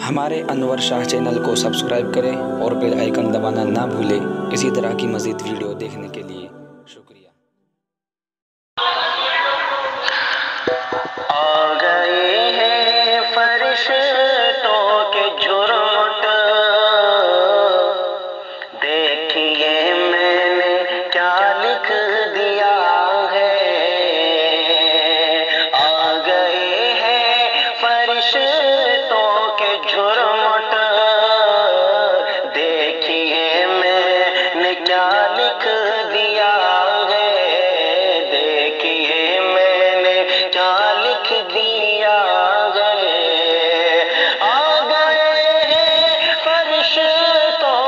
ہمارے انور شاہ چینل کو سبسکرائب کریں اور بیل آئیکن دبانا نہ بھولیں اسی طرح کی مزید ویڈیو دیکھنے کے لیے شکریہ۔ آ گئے ہیں فرشتوں کے جھرمٹ، دیکھیے میں نے کیا لکھ دیا ہے۔ آ گئے ہیں فرشتوں کے جھرمٹ، دیکھیے میں نے کیا لکھ دیا ہے۔ دیکھیے میں نے کیا لکھ دیا ہے۔ آ گئے ہیں فرشتوں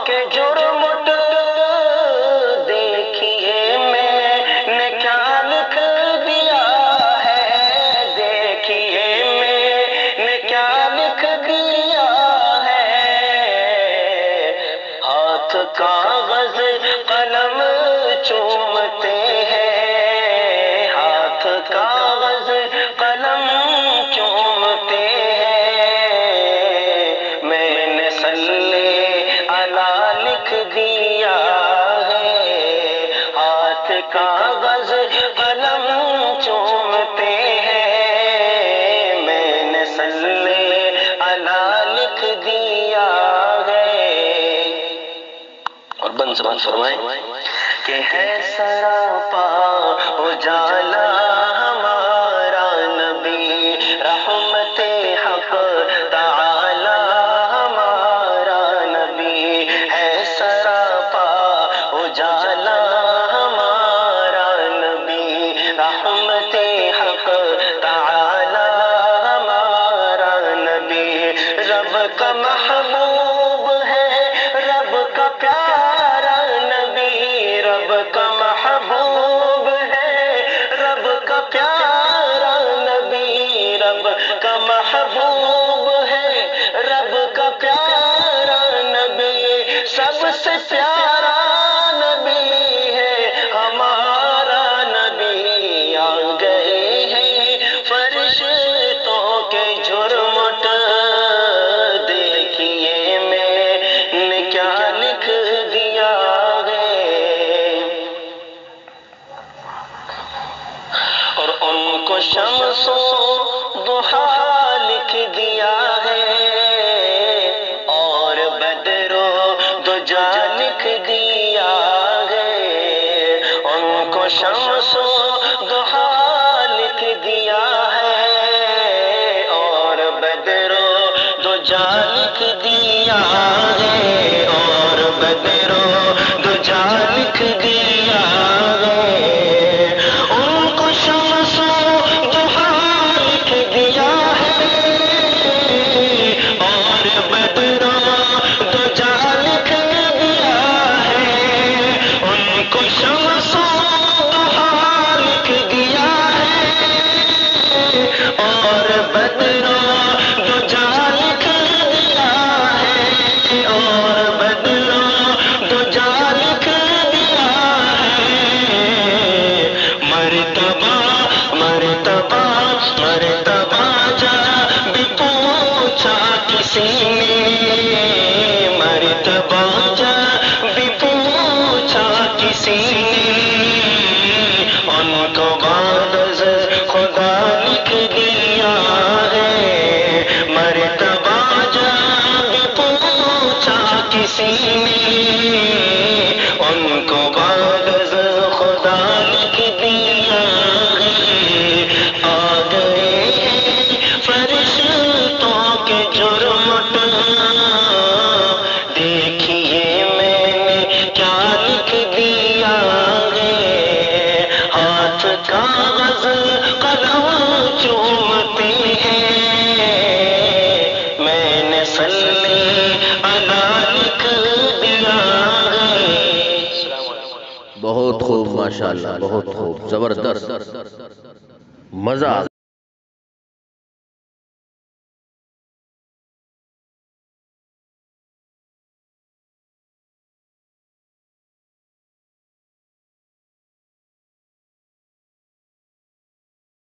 کے جھرمٹ، دیکھیے میں نے کیا لکھ دیا ہے۔ دیکھیے میں نے کیا لکھ دیا ہے۔ ہاتھ کاغذ قلم چومتے ہیں، ہاتھ کاغذ قلم چومتے ہیں۔ میں نے صلی علی لکھ دیا ہے۔ ہاتھ کاغذ قلم چومتے ہیں، میں نے صلی علی لکھ دیا ہے۔ اور بن سبحان فرمائیں کہ ہے سراپا اجالا ہمارا نبی، رحمت حق تعالی ہمارا نبی، ہے سراپا اجالا ہمارا نبی، رحمت حق تعالی ہمارا نبی۔ رب کا محبوب ہے، رب کا پیارا نبی، رب کا محبوب ہے، رب کا پیارا نبی، رب کا محبوب ہے، رب کا پیارا نبی، سب سے پیارا نبی ہے ہمارا نبی۔ آ گئے ہیں فرشتوں کے جھرمٹ، دیکھیے میں نے کیا لکھ دیا ہے۔ اور ان کو شمس و ضحیٰ لکھ دیا ہے، اور بدر و دجا لکھ دیا ہے۔ ان کو شمس و ضحیٰ لکھ دیا ہے، اور بدر و دجا لکھ دیا ہے، اور بدر و دجا لکھ دیا ہے۔ ان کو شمس و ضحیٰ لکھ دیا ہے، اور بدر و دجا لکھ دیا ہے۔ ان کو شمس و ضحیٰ لکھ دیا ہے، اور بدر و دجا لکھ دیا ہے، اور بدر و دجا لکھ دیا ہے۔ مرتبہ مرتبہ مرتبہ جا بھی پوچھا کسی نے، مرتبہ جا بھی پوچھا کسی نے، ان کو بعد از خدا لکھ دیا ہے۔ مرتبہ جا بھی پوچھا کسی نے، ان کو بعد از خدا لکھ دیا ہے۔ آ گئے ہیں فرشتوں کے جھرمٹ، دیکھیے میں نے کیا لکھ دیا ہے۔ ہاتھ کاغذ قلم چومتے ہیں، میں نے صلی علی لکھ دیا ہے۔ بہت خوب، ماشاءاللہ، بہت خوب، زبردست، مزہ